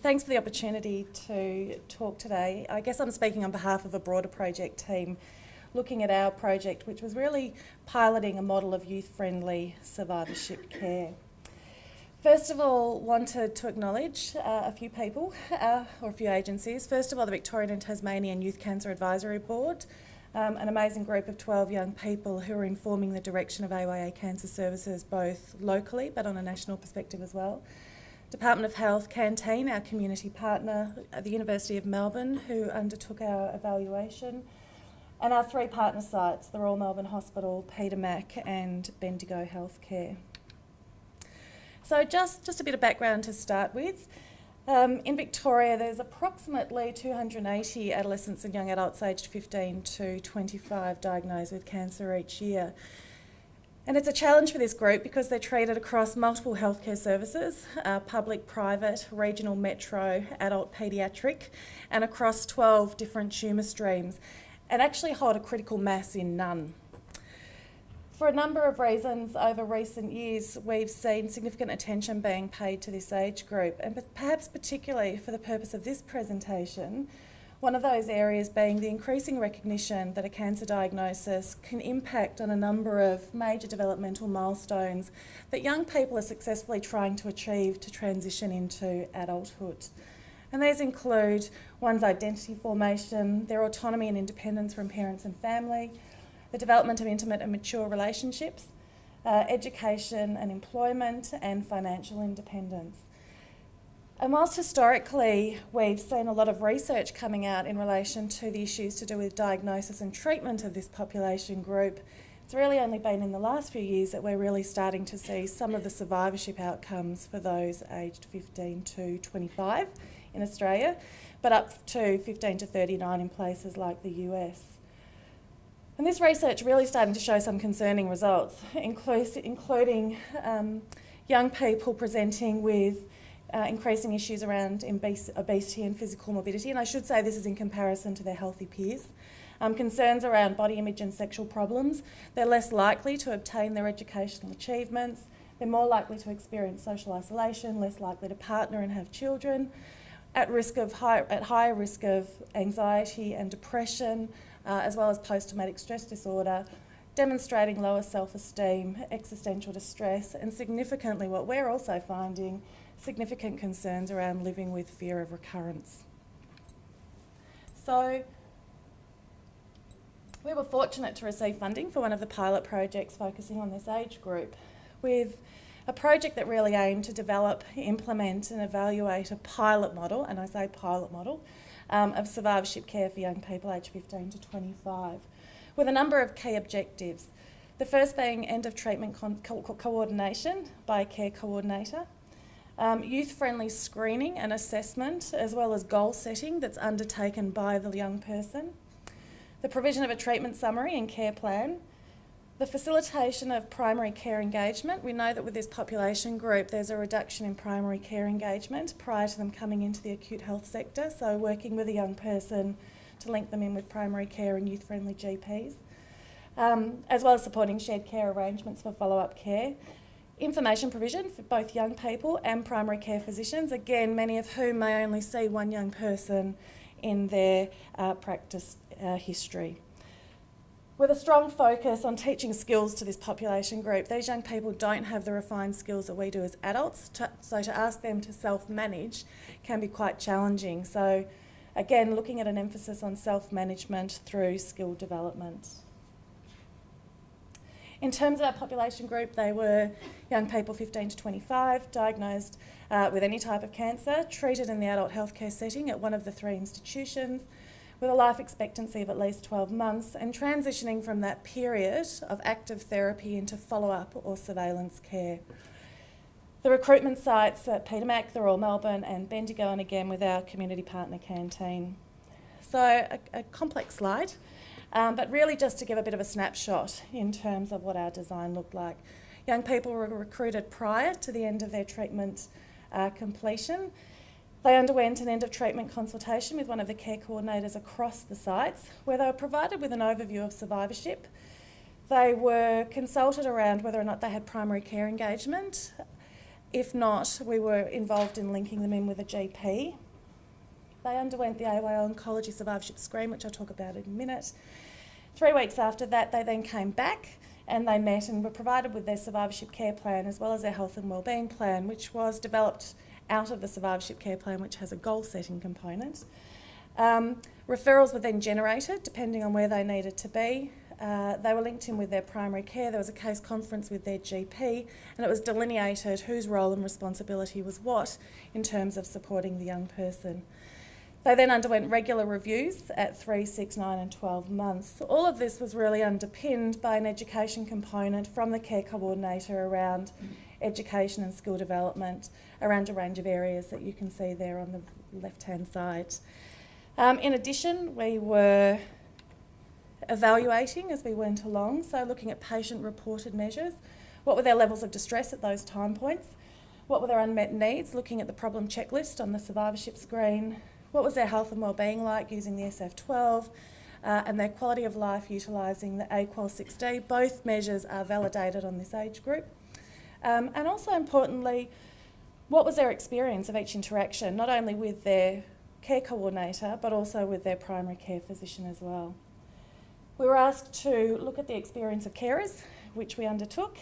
Thanks for the opportunity to talk today. I guess I'm speaking on behalf of a broader project team looking at our project, which was really piloting a model of youth-friendly survivorship care. First of all, wanted to acknowledge a few people or a few agencies. First of all, the Victorian and Tasmanian Youth Cancer Advisory Board, an amazing group of 12 young people who are informing the direction of AYA Cancer Services both locally but on a national perspective as well. Department of Health Canteen, our community partner at the University of Melbourne, who undertook our evaluation, and our three partner sites, the Royal Melbourne Hospital, Peter Mac and Bendigo Healthcare. So just a bit of background to start with. In Victoria, there's approximately 280 adolescents and young adults aged 15 to 25 diagnosed with cancer each year. And it's a challenge for this group because they're treated across multiple healthcare services, public, private, regional, metro, adult, paediatric, and across 12 different tumour streams, and actually hold a critical mass in none. For a number of reasons over recent years, we've seen significant attention being paid to this age group, and perhaps particularly for the purpose of this presentation, one of those areas being the increasing recognition that a cancer diagnosis can impact on a number of major developmental milestones that young people are successfully trying to achieve to transition into adulthood. And these include one's identity formation, their autonomy and independence from parents and family, the development of intimate and mature relationships, education and employment, and financial independence. And whilst historically we've seen a lot of research coming out in relation to the issues to do with diagnosis and treatment of this population group, it's really only been in the last few years that we're really starting to see some of the survivorship outcomes for those aged 15 to 25 in Australia, but up to 15 to 39 in places like the US. And this research really starting to show some concerning results, including young people presenting with increasing issues around obesity and physical morbidity, and I should say this is in comparison to their healthy peers. Concerns around body image and sexual problems. They're less likely to obtain their educational achievements. They're more likely to experience social isolation, less likely to partner and have children, at higher risk of anxiety and depression, as well as post-traumatic stress disorder, demonstrating lower self-esteem, existential distress, and significantly what we're also finding, significant concerns around living with fear of recurrence. So we were fortunate to receive funding for one of the pilot projects focusing on this age group, with a project that really aimed to develop, implement and evaluate a pilot model, and I say pilot model, of survivorship care for young people aged 15 to 25, with a number of key objectives. The first being end of treatment coordination by a care coordinator, youth-friendly screening and assessment, as well as goal setting that's undertaken by the young person, the provision of a treatment summary and care plan, the facilitation of primary care engagement. We know that with this population group there's a reduction in primary care engagement prior to them coming into the acute health sector, so working with a young person to link them in with primary care and youth-friendly GPs, as well as supporting shared care arrangements for follow-up care. Information provision for both young people and primary care physicians, again, many of whom may only see one young person in their practice history. With a strong focus on teaching skills to this population group, these young people don't have the refined skills that we do as adults, so to ask them to self-manage can be quite challenging. So again, looking at an emphasis on self-management through skill development. In terms of our population group, they were young people 15 to 25, diagnosed with any type of cancer, treated in the adult healthcare setting at one of the three institutions, with a life expectancy of at least 12 months, and transitioning from that period of active therapy into follow-up or surveillance care. The recruitment sites at Peter Mac, the Royal Melbourne and Bendigo, and again with our community partner Canteen. So a complex slide. But really just to give a bit of a snapshot in terms of what our design looked like. Young people were recruited prior to the end of their treatment completion. They underwent an end of treatment consultation with one of the care coordinators across the sites, where they were provided with an overview of survivorship. They were consulted around whether or not they had primary care engagement, If not, we were involved in linking them in with a GP. They underwent the AYO Oncology Survivorship Screen, which I'll talk about in a minute. 3 weeks after that, they then came back and they met and were provided with their survivorship care plan as well as their health and wellbeing plan, which was developed out of the survivorship care plan, which has a goal-setting component. Referrals were then generated depending on where they needed to be. They were linked in with their primary care. There was a case conference with their GP, and it was delineated whose role and responsibility was what in terms of supporting the young person. They then underwent regular reviews at 3, 6, 9 and 12 months. All of this was really underpinned by an education component from the care coordinator around education and skill development around a range of areas that you can see there on the left-hand side. In addition, we were evaluating as we went along, so looking at patient-reported measures. What were their levels of distress at those time points? What were their unmet needs, looking at the problem checklist on the survivorship screen? What was their health and wellbeing like using the SF12? And their quality of life utilising the AQOL6D. Both measures are validated on this age group. And also importantly, what was their experience of each interaction, not only with their care coordinator, but also with their primary care physician as well. We were asked to look at the experience of carers, which we undertook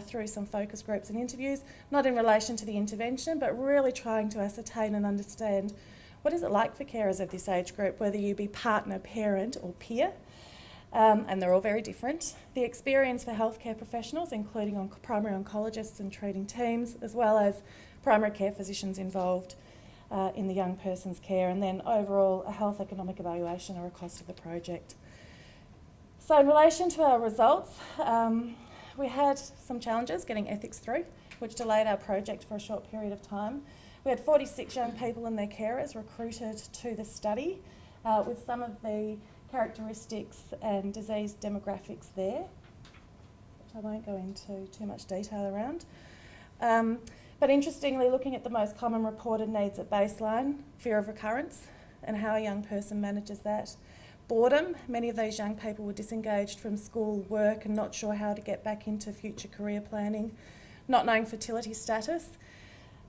through some focus groups and interviews, not in relation to the intervention, but really trying to ascertain and understand what is it like for carers of this age group, whether you be partner, parent or peer, and they're all very different. The experience for healthcare professionals, including primary oncologists and treating teams, as well as primary care physicians involved in the young person's care, and then overall a health economic evaluation or a cost of the project. So in relation to our results, we had some challenges getting ethics through, which delayed our project for a short period of time. We had 46 young people and their carers recruited to the study with some of the characteristics and disease demographics there, which I won't go into too much detail around. But interestingly, looking at the most common reported needs at baseline, fear of recurrence and how a young person manages that. Boredom, many of those young people were disengaged from school, work and not sure how to get back into future career planning. Not knowing fertility status.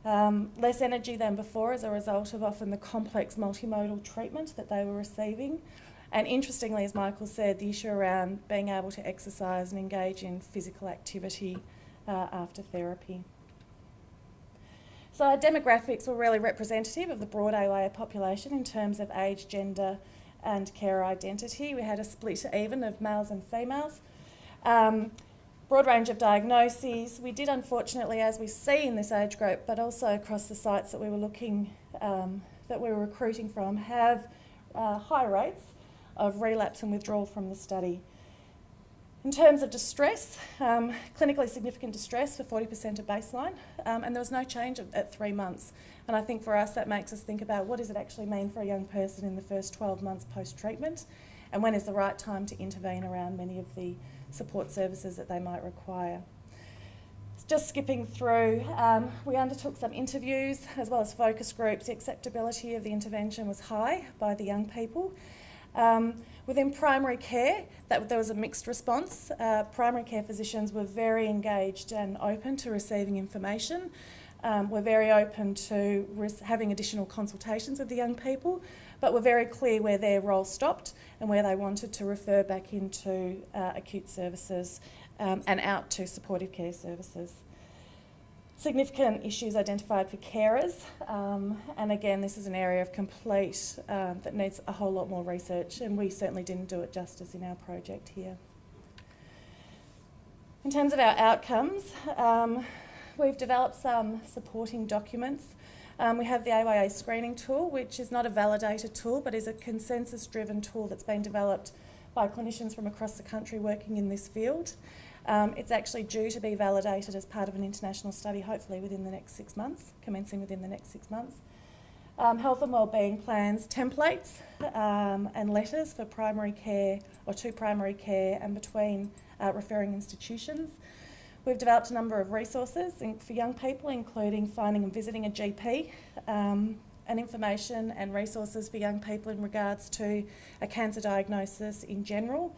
Less energy than before as a result of often the complex multimodal treatment that they were receiving. And interestingly, as Michael said, the issue around being able to exercise and engage in physical activity after therapy. So our demographics were really representative of the broad AYA population in terms of age, gender and carer identity. We had a split even of males and females. Broad range of diagnoses. We did unfortunately, as we see in this age group, but also across the sites that we were looking, that we were recruiting from, have high rates of relapse and withdrawal from the study. In terms of distress, clinically significant distress for 40% of baseline, and there was no change at 3 months. And I think for us that makes us think about what does it actually mean for a young person in the first 12 months post-treatment, and when is the right time to intervene around many of the support services that they might require. Just skipping through, we undertook some interviews as well as focus groups. The acceptability of the intervention was high by the young people. Within primary care, there was a mixed response. Primary care physicians were very engaged and open to receiving information. Were very open to having additional consultations with the young people, but were very clear where their role stopped and where they wanted to refer back into acute services and out to supportive care services. Significant issues identified for carers, and again this is an area of complete that needs a whole lot more research, and we certainly didn't do it justice in our project here. In terms of our outcomes, we've developed some supporting documents. We have the AYA screening tool, which is not a validated tool but is a consensus-driven tool that's been developed by clinicians from across the country working in this field. It's actually due to be validated as part of an international study, hopefully within the next 6 months, commencing within the next 6 months. Health and wellbeing plans, templates and letters for primary care or to primary care and between referring institutions. We've developed a number of resources for young people, including finding and visiting a GP, and information and resources for young people in regards to a cancer diagnosis in general.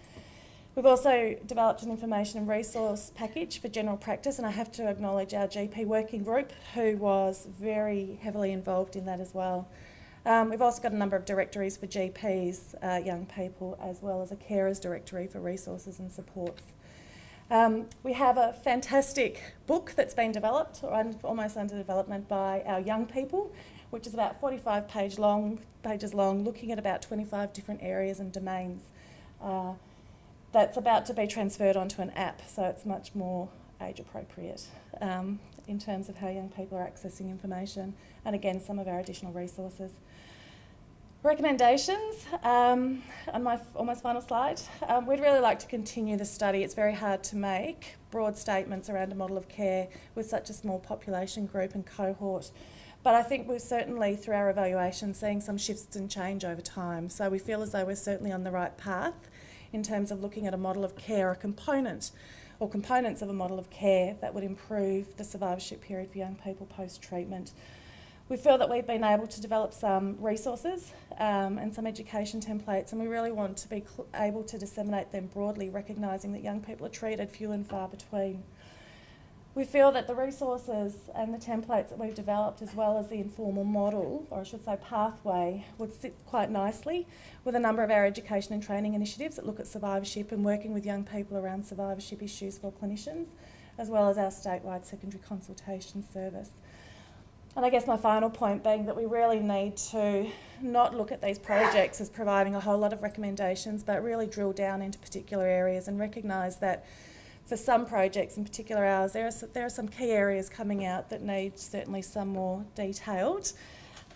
We've also developed an information and resource package for general practice, and I have to acknowledge our GP working group, who was very heavily involved in that as well. We've also got a number of directories for GPs, young people, as well as a carers directory for resources and supports. We have a fantastic book that's been developed, or almost under development, by our young people, which is about 45 pages long, looking at about 25 different areas and domains. That's about to be transferred onto an app, so it's much more age appropriate in terms of how young people are accessing information, and again, some of our additional resources. Recommendations, on my almost final slide. We'd really like to continue the study. It's very hard to make broad statements around a model of care with such a small population group and cohort. But I think we're certainly, through our evaluation, seeing some shifts and change over time. So we feel as though we're certainly on the right path in terms of looking at a model of care, a component or components of a model of care that would improve the survivorship period for young people post-treatment. We feel that we've been able to develop some resources and some education templates, and we really want to be able to disseminate them broadly, recognising that young people are treated few and far between. We feel that the resources and the templates that we've developed, as well as the informal model, or I should say pathway, would sit quite nicely with a number of our education and training initiatives that look at survivorship and working with young people around survivorship issues for clinicians, as well as our statewide secondary consultation service. And I guess my final point being that we really need to not look at these projects as providing a whole lot of recommendations, but really drill down into particular areas and recognise that for some projects, in particular ours, there are some key areas coming out that need certainly some more detailed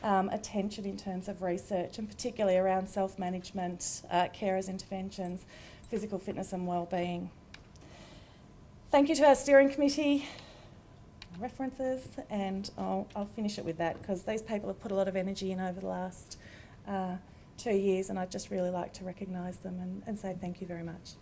attention in terms of research, and particularly around self-management, carers interventions, physical fitness and wellbeing. Thank you to our steering committee, references, and I'll finish it with that because these people have put a lot of energy in over the last 2 years, and I'd just really like to recognise them and say thank you very much.